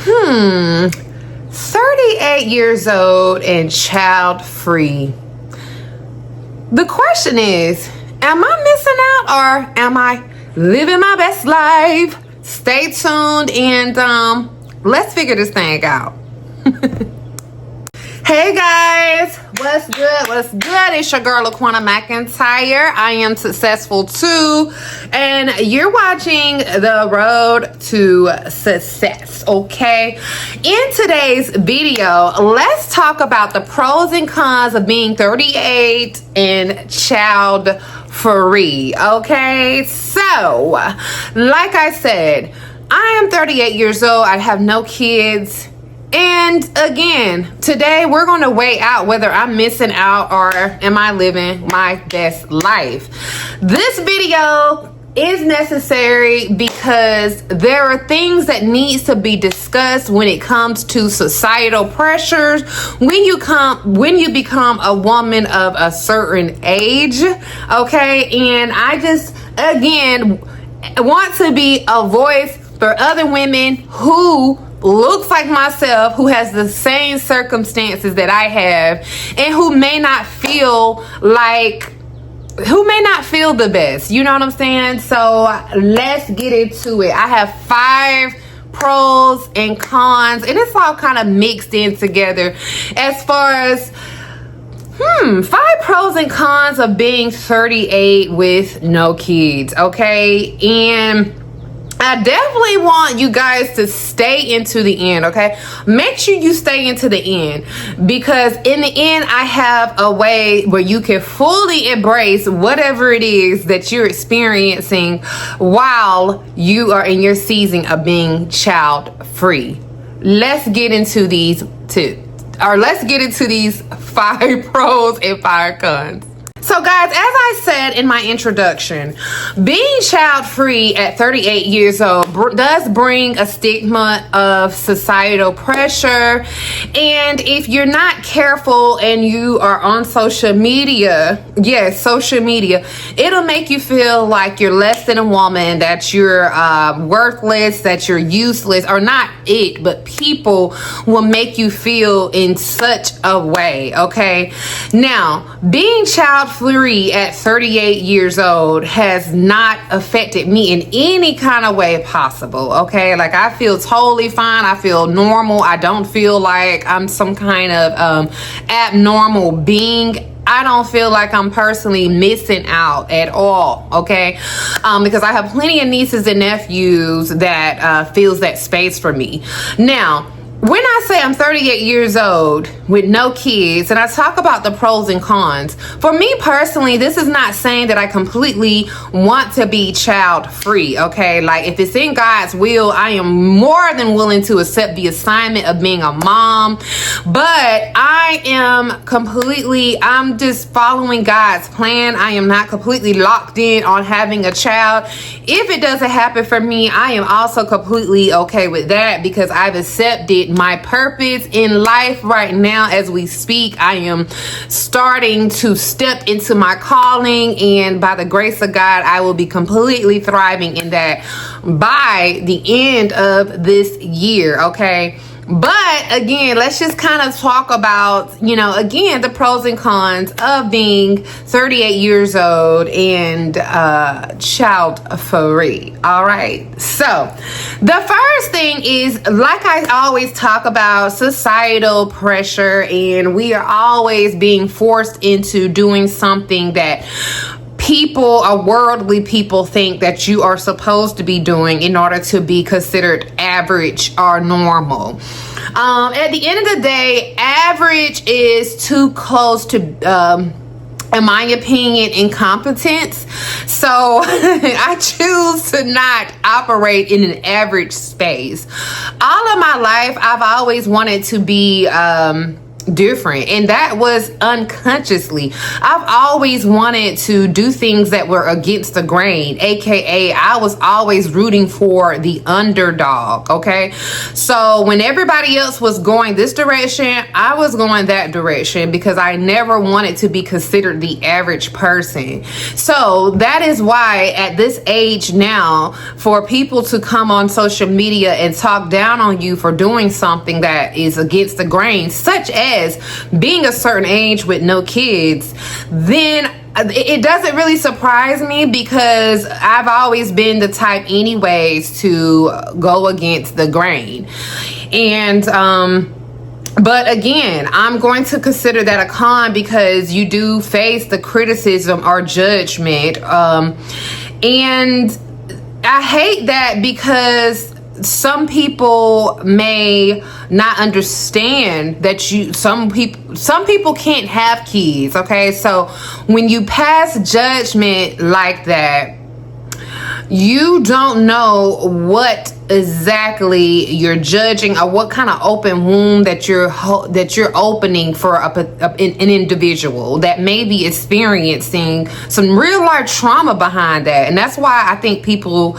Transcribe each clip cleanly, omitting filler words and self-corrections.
38 years old and child free. The question is, am I missing out or am I living my best life? Stay tuned and let's figure this thing out. Hey guys, what's good? What's good? It's your girl LaQuanta McIntyre. I am successful too, and you're watching The Road to Success, okay? In today's video, let's talk about the pros and cons of being 38 and child free, okay? So, like I said, I am 38 years old. I have no kids. And again, today we're going to weigh out whether I'm missing out or am I living my best life. This video is necessary because there are things that needs to be discussed when it comes to societal pressures when you become a woman of a certain age, okay? And I just again want to be a voice for other women who looks like myself, who has the same circumstances that I have, and who may not feel the best. You know what I'm saying? So let's get into it. I have 5 pros and cons, and it's all kind of mixed in together as far as 5 pros and cons of being 38 with no kids, okay? And I definitely want you guys to stay into the end, okay? Make sure you stay into the end, because in the end, I have a way where you can fully embrace whatever it is that you're experiencing while you are in your season of being child free. Let's get into these 5 pros and 5 cons. So guys, as I said in my introduction, being child free at 38 years old does bring a stigma of societal pressure. And if you're not careful and you are on social media, yes, social media, it'll make you feel like you're less than a woman, that you're worthless, that you're useless, or not it, but people will make you feel in such a way, okay? Now, being child free at 38 years old has not affected me in any kind of way possible, okay? Like, I feel totally fine. I feel normal. I don't feel like I'm some kind of abnormal being. I don't feel like I'm personally missing out at all, okay? Because I have plenty of nieces and nephews that fills that space for me. Now, when I say I'm 38 years old with no kids, and I talk about the pros and cons, for me personally, this is not saying that I completely want to be child free, okay? Like, if it's in God's will, I am more than willing to accept the assignment of being a mom, but I'm just following God's plan. I am not completely locked in on having a child. If it doesn't happen for me, I am also completely okay with that, because I've accepted my purpose in life right now. As we speak, I am starting to step into my calling, and by the grace of God, I will be completely thriving in that by the end of this year, okay? But again, let's just kind of talk about, again, the pros and cons of being 38 years old and child free. All right. So the first thing is, like I always talk about, societal pressure, and we are always being forced into doing something that worldly people think that you are supposed to be doing in order to be considered average or normal. At the end of the day, average is too close to, in my opinion, incompetence. So I choose to not operate in an average space. All of my life, I've always wanted to be, different, and that was unconsciously. I've always wanted to do things that were against the grain, aka I was always rooting for the underdog. Okay, so when everybody else was going this direction, I was going that direction because I never wanted to be considered the average person. So that is why at this age now, for people to come on social media and talk down on you for doing something that is against the grain, such as being a certain age with no kids, then it doesn't really surprise me, because I've always been the type anyways to go against the grain. And but again, I'm going to consider that a con, because you do face the criticism or judgment. And I hate that, because some people may not understand that some people can't have kids. Okay, so when you pass judgment like that, you don't know what exactly you're judging, or what kind of open wound that you're opening for an individual that may be experiencing some real life trauma behind that. And that's why I think people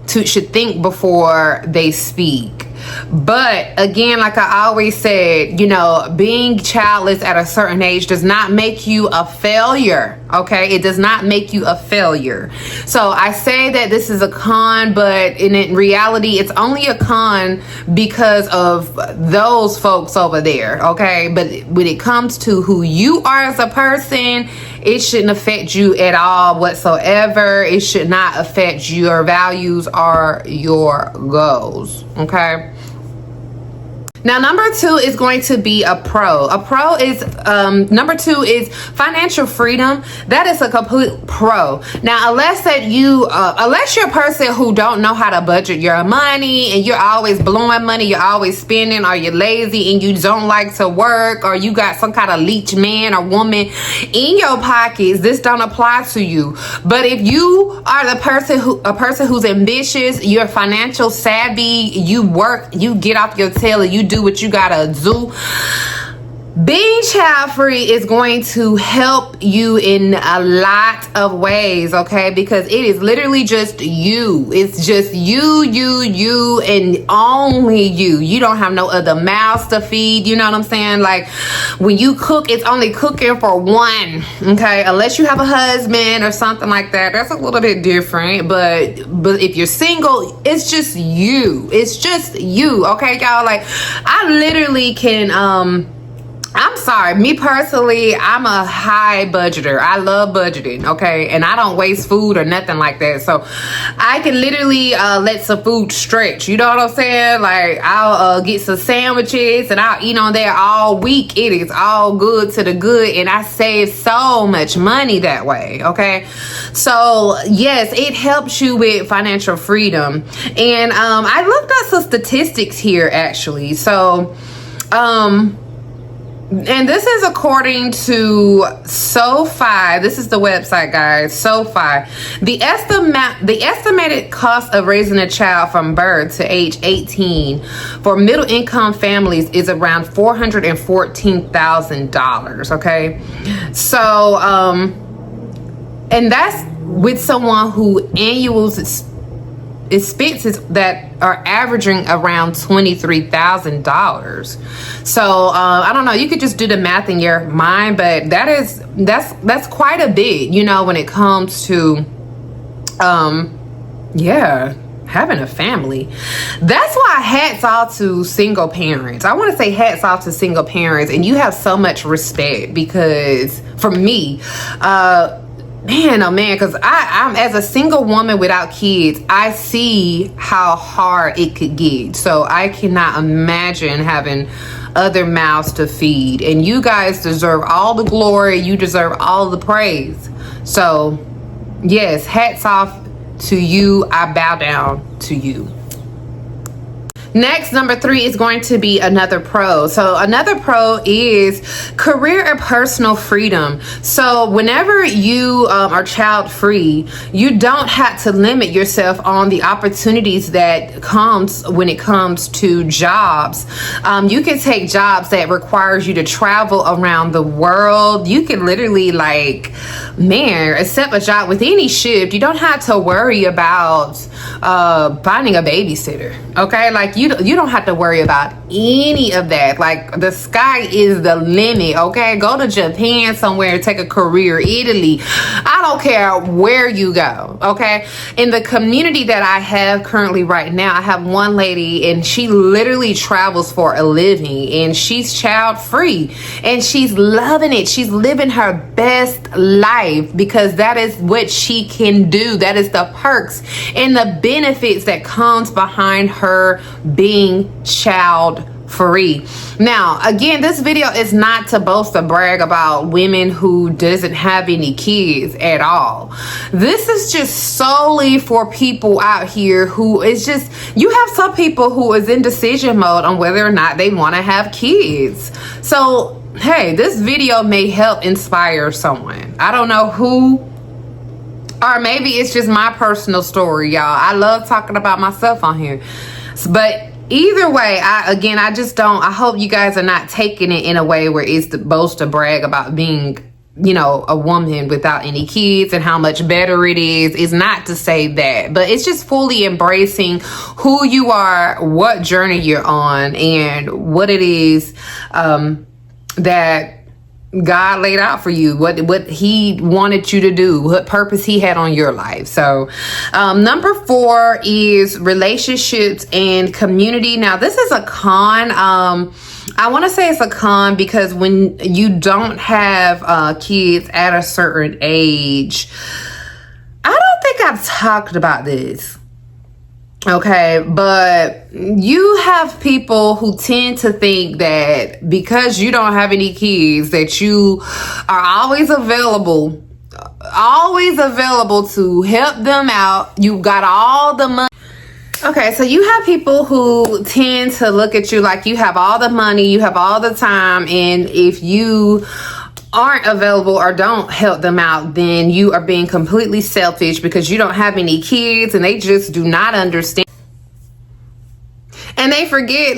should think before they speak. But again, like I always said, you know, being childless at a certain age does not make you a failure. Okay, it does not make you a failure. So I say that this is a con, but in reality, it's only a con because of those folks over there. Okay, but when it comes to who you are as a person, it shouldn't affect you at all whatsoever. It should not affect your values or your goals. Okay. Now, number 2 is going to be a pro. A pro is, number 2 is financial freedom. That is a complete pro. Now, unless you're a person who don't know how to budget your money, and you're always blowing money, you're always spending, or you're lazy and you don't like to work, or you got some kind of leech man or woman in your pockets, this don't apply to you. But if you are a person who's ambitious, you're financial savvy, you work, you get off your tail, and you do what you gotta do, being child free is going to help you in a lot of ways. Okay, because it is literally just you. It's just you and only you don't have no other mouths to feed. You know what I'm saying? Like, when you cook, it's only cooking for one. Okay, unless you have a husband or something like that, that's a little bit different. But if you're single, it's just you. It's just you. Okay, y'all, like, I literally can I'm sorry, me personally, I'm a high budgeter. I love budgeting, okay? And I don't waste food or nothing like that. So I can literally let some food stretch. You know what I'm saying? Like, I'll get some sandwiches and I'll eat on there all week. It is all good to the good. And I save so much money that way, okay? So, yes, it helps you with financial freedom. And I looked at some statistics here, actually. So, and this is according to SoFi. This is the website, guys. SoFi. The estimated cost of raising a child from birth to age 18 for middle income families is around $414,000. Okay, so and that's with someone who annuals expenses that are averaging around $23,000. So I don't know, you could just do the math in your mind, but that's quite a bit, you know, when it comes to having a family. That's why hats off to single parents. I want to say hats off to single parents, and you have so much respect, because for me, man, oh man, because I'm as a single woman without kids, I see how hard it could get. So I cannot imagine having other mouths to feed. And you guys deserve all the glory. You deserve all the praise. So yes, hats off to you. I bow down to you. Next, number 3 is going to be another pro. So another pro is career and personal freedom. So whenever you are child free, you don't have to limit yourself on the opportunities that comes when it comes to jobs. You can take jobs that requires you to travel around the world. You can literally accept a job with any shift. You don't have to worry about finding a babysitter. Okay, you don't have to worry about any of that. The sky is the limit. Okay, go to Japan somewhere, take a career, Italy. I don't care where you go. Okay, in the community that I have currently right now, I have one lady and she literally travels for a living and she's child free and she's loving it. She's living her best life because that is what she can do. That is the perks and the benefits that comes behind her being child free. Now, again, this video is not to boast or brag about women who doesn't have any kids at all. This is just solely for people out here who is just, you have some people who is in decision mode on whether or not they want to have kids. So, hey, this video may help inspire someone. I don't know who, or maybe it's just my personal story, y'all. I love talking about myself on here. But either way, I hope you guys are not taking it in a way where it's the boast or brag about being, a woman without any kids and how much better it is. It's not to say that, but it's just fully embracing who you are, what journey you're on, and what it is that God laid out for you, what he wanted you to do, what purpose he had on your life. So number 4 is relationships and community. Now, this is a con. I want to say it's a con because when you don't have kids at a certain age, I don't think I've talked about this. Okay, but you have people who tend to think that because you don't have any kids that you are always available to help them out. You got all the money. Okay, so you have people who tend to look at you like you have all the money, you have all the time, and if you aren't available or don't help them out, then you are being completely selfish because you don't have any kids, and they just do not understand. And they forget,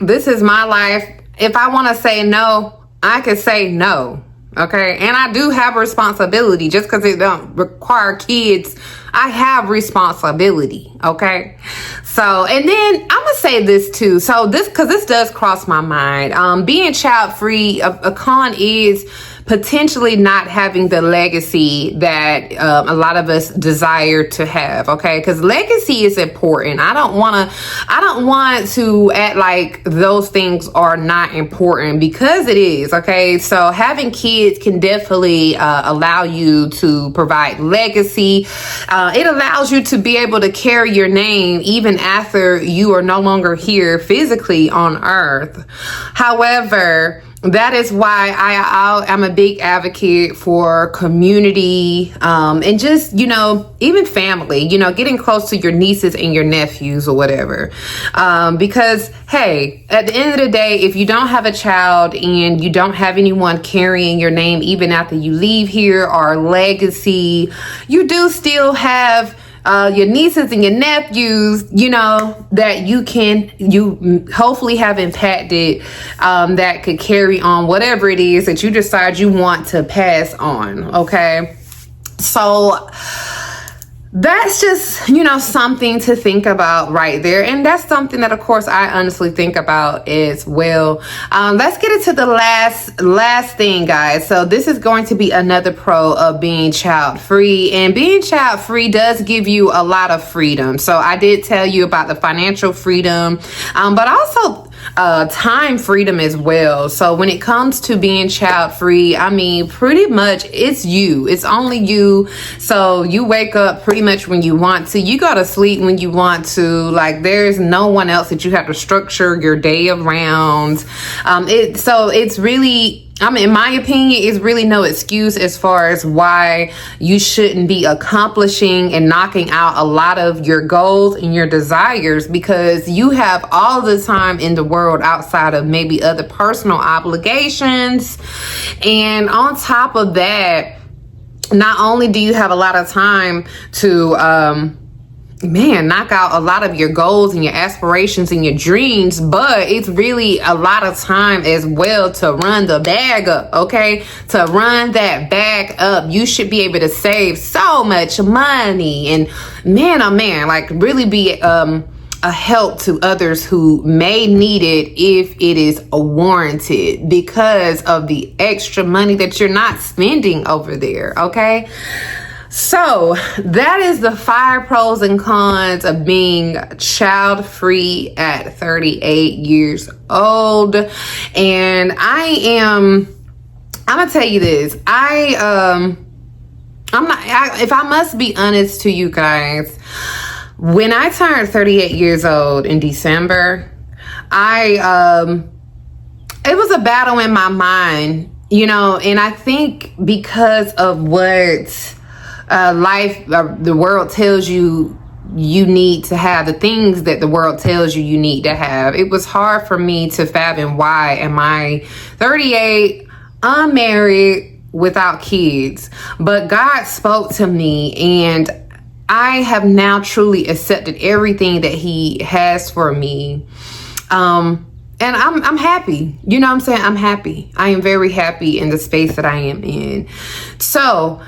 this is my life. If I want to say no, I can say no. Okay, and I do have responsibility. Just because it don't require kids, I have responsibility. Okay, so, and then I'm gonna say this too. So because this does cross my mind. Being child free, a con is potentially not having the legacy that a lot of us desire to have. Okay, because legacy is important. I don't want to act like those things are not important, because it is. Okay, so having kids can definitely allow you to provide legacy. It allows you to be able to carry your name even after you are no longer here physically on earth. However, that is why I'm a big advocate for community, and just, even family, getting close to your nieces and your nephews or whatever. Because, hey, at the end of the day, if you don't have a child and you don't have anyone carrying your name even after you leave here, or legacy, you do still have your nieces and your nephews, that you hopefully have impacted, that could carry on whatever it is that you decide you want to pass on. Okay, so that's just, something to think about right there. And that's something that, of course, I honestly think about as well. Let's get into the last thing, guys. So this is going to be another pro of being child free. And being child free does give you a lot of freedom. So I did tell you about the financial freedom, but also time freedom as well. So when it comes to being child free, pretty much it's you. It's only you. So you wake up pretty much when you want to. You go to sleep when you want to. There's no one else that you have to structure your day around. So it's really I mean, in my opinion, is really no excuse as far as why you shouldn't be accomplishing and knocking out a lot of your goals and your desires, because you have all the time in the world outside of maybe other personal obligations. And on top of that, not only do you have a lot of time to, knock out a lot of your goals and your aspirations and your dreams, but it's really a lot of time as well to run the bag up, okay? To run that bag up. You should be able to save so much money and like really be a help to others who may need it if it is warranted, because of the extra money that you're not spending over there, okay? So that is the 5 pros and cons of being child free at 38 years old. And I'm gonna tell you this. if I must be honest to you guys, when I turned 38 years old in December, it was a battle in my mind, and I think because of what the world tells you need to have, the things that the world tells you need to have, it was hard for me to fathom why am I 38, unmarried, without kids. But God spoke to me, and I have now truly accepted everything that He has for me. And I'm happy. You know what I'm saying? I'm happy. I am very happy in the space that I am in. So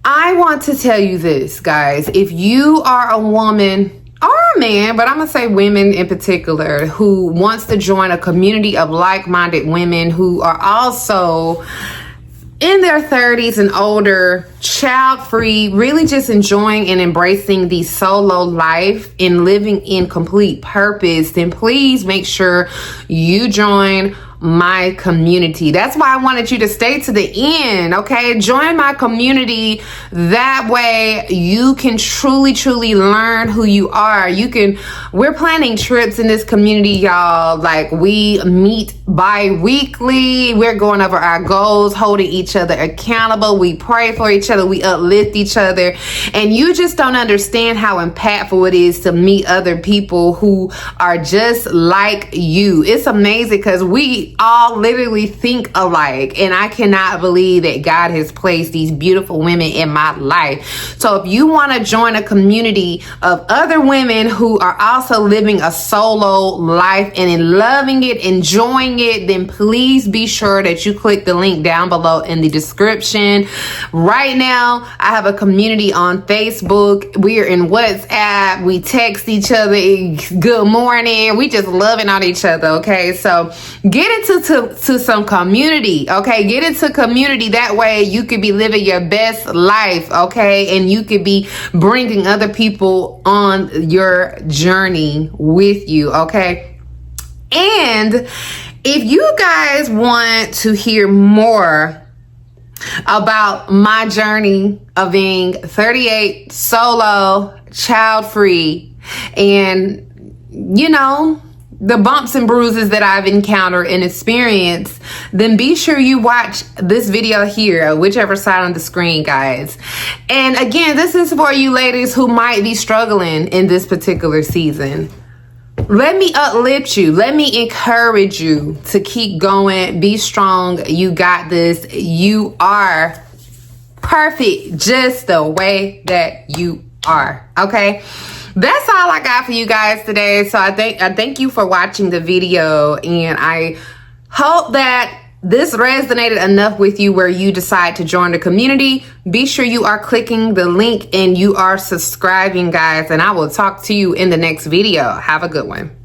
I want to tell you this, guys. If you are a woman or a man, but I'm going to say women in particular, who wants to join a community of like-minded women who are also in their 30s and older, child-free, really just enjoying and embracing the solo life and living in complete purpose, then please make sure you join my community. That's why I wanted you to stay to the end, okay? Join my community. That way you can truly learn who you are. We're planning trips in this community, y'all. Like, we meet bi-weekly. We're going over our goals, holding each other accountable. We pray for each other. We uplift each other. And you just don't understand how impactful it is to meet other people who are just like you. It's amazing because we all literally think alike, and I cannot believe that God has placed these beautiful women in my life. So if you want to join a community of other women who are also living a solo life and in loving it, enjoying it, then please be sure that you click the link down below in the description. Right now, I have a community on Facebook. We are in WhatsApp. We text each other good morning. We just loving on each other, okay? So get into some community, okay? Get into community. That way you could be living your best life, okay? And you could be bringing other people on your journey with you, okay? And if you guys want to hear more about my journey of being 38, solo, child-free, and the bumps and bruises that I've encountered and experienced, then be sure you watch this video here, whichever side on the screen, guys. And again, this is for you ladies who might be struggling in this particular season. Let me uplift you. Let me encourage you to keep going. Be strong. You got this. You are perfect just the way that you are, okay? That's all I got for you guys today. So I thank you for watching the video, and I hope that this resonated enough with you where you decide to join the community. Be sure you are clicking the link and you are subscribing, guys, and I will talk to you in the next video. Have a good one.